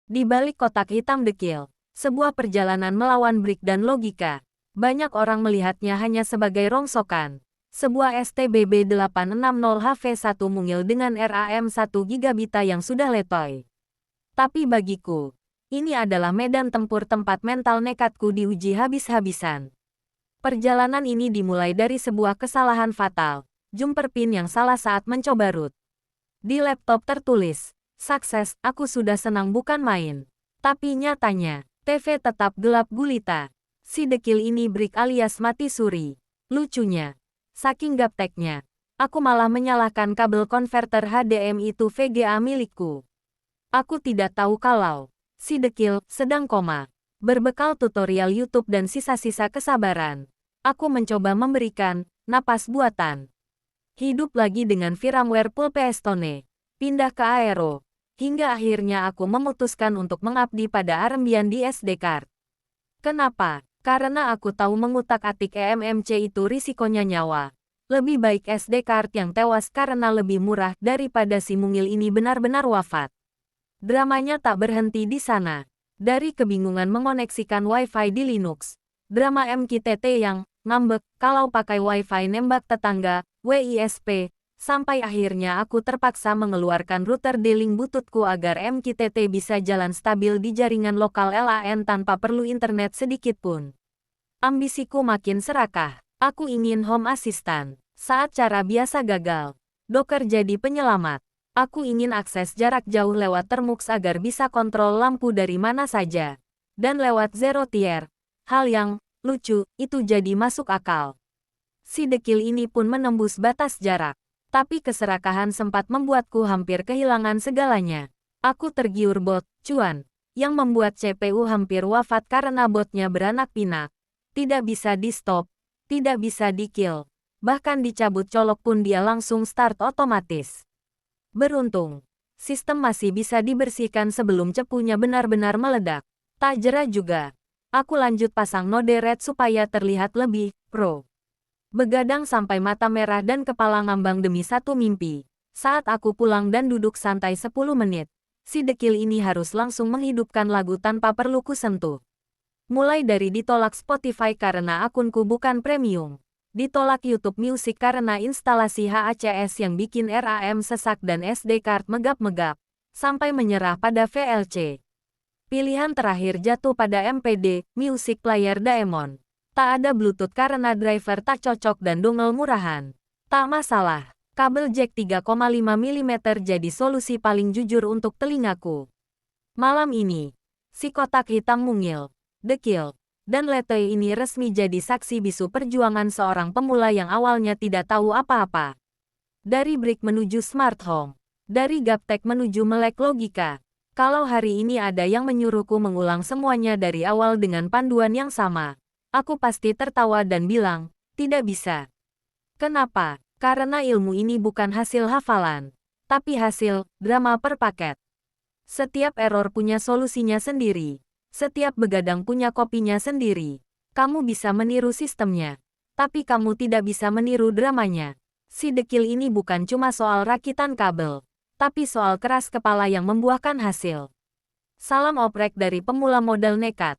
Di balik kotak hitam dekil, sebuah perjalanan melawan Brick dan logika. Banyak orang melihatnya hanya sebagai rongsokan. Sebuah STBB 860HV1 mungil dengan RAM 1 GB yang sudah letoy. Tapi bagiku, ini adalah medan tempur tempat mental nekatku diuji habis-habisan. Perjalanan ini dimulai dari sebuah kesalahan fatal, jumper pin yang salah saat mencoba root. Di laptop tertulis, "Sukses, aku sudah senang bukan main." Tapi nyatanya, TV tetap gelap gulita. Si dekil ini Brick alias mati suri. Lucunya, saking gapteknya, aku malah menyalahkan kabel konverter HDMI itu VGA milikku. Aku tidak tahu kalau si dekil sedang koma. Berbekal tutorial YouTube dan sisa-sisa kesabaran, aku mencoba memberikan napas buatan. Hidup lagi dengan firmware Pulpestone, pindah ke Aero, hingga akhirnya aku memutuskan untuk mengabdi pada Armbian di SD card. Kenapa? Karena aku tahu mengutak-atik eMMC itu risikonya nyawa. Lebih baik SD card yang tewas karena lebih murah daripada si mungil ini benar-benar wafat. Dramanya tak berhenti di sana. Dari kebingungan mengoneksikan Wi-Fi di Linux, drama MQTT yang ngambek kalau pakai Wi-Fi nembak tetangga, WISP, sampai akhirnya aku terpaksa mengeluarkan router D-Link bututku agar MQTT bisa jalan stabil di jaringan lokal LAN tanpa perlu internet sedikit pun. Ambisiku makin serakah. Aku ingin home assistant. Saat cara biasa gagal, Docker jadi penyelamat. Aku ingin akses jarak jauh lewat Termux agar bisa kontrol lampu dari mana saja. Dan lewat zero tier. Hal yang lucu itu jadi masuk akal. Si dekil ini pun menembus batas jarak. Tapi keserakahan sempat membuatku hampir kehilangan segalanya. Aku tergiur bot, cuan, yang membuat CPU hampir wafat karena botnya beranak pinak. Tidak bisa di-stop, tidak bisa di-kill. Bahkan dicabut colok pun dia langsung start otomatis. Beruntung, sistem masih bisa dibersihkan sebelum cepunya benar-benar meledak. Tak jera juga. Aku lanjut pasang node red supaya terlihat lebih pro. Begadang sampai mata merah dan kepala ngambang demi satu mimpi. Saat aku pulang dan duduk santai 10 menit, si dekil ini harus langsung menghidupkan lagu tanpa perlu kusentuh. Mulai dari ditolak Spotify karena akunku bukan premium. Ditolak YouTube Music karena instalasi HACS yang bikin RAM sesak dan SD card megap-megap. Sampai menyerah pada VLC. Pilihan terakhir jatuh pada MPD, Music Player Daemon. Tak ada Bluetooth karena driver tak cocok dan dongle murahan. Tak masalah, kabel jack 3,5 mm jadi solusi paling jujur untuk telingaku. Malam ini, si kotak hitam mungil, dekil, dan letoy ini resmi jadi saksi bisu perjuangan seorang pemula yang awalnya tidak tahu apa-apa. Dari Brick menuju smart home, dari gaptek menuju melek logika. Kalau hari ini ada yang menyuruhku mengulang semuanya dari awal dengan panduan yang sama, aku pasti tertawa dan bilang, tidak bisa. Kenapa? Karena ilmu ini bukan hasil hafalan, tapi hasil drama per paket. Setiap error punya solusinya sendiri. Setiap begadang punya kopinya sendiri. Kamu bisa meniru sistemnya, tapi kamu tidak bisa meniru dramanya. Si dekil ini bukan cuma soal rakitan kabel, tapi soal keras kepala yang membuahkan hasil. Salam oprek dari pemula modal nekat.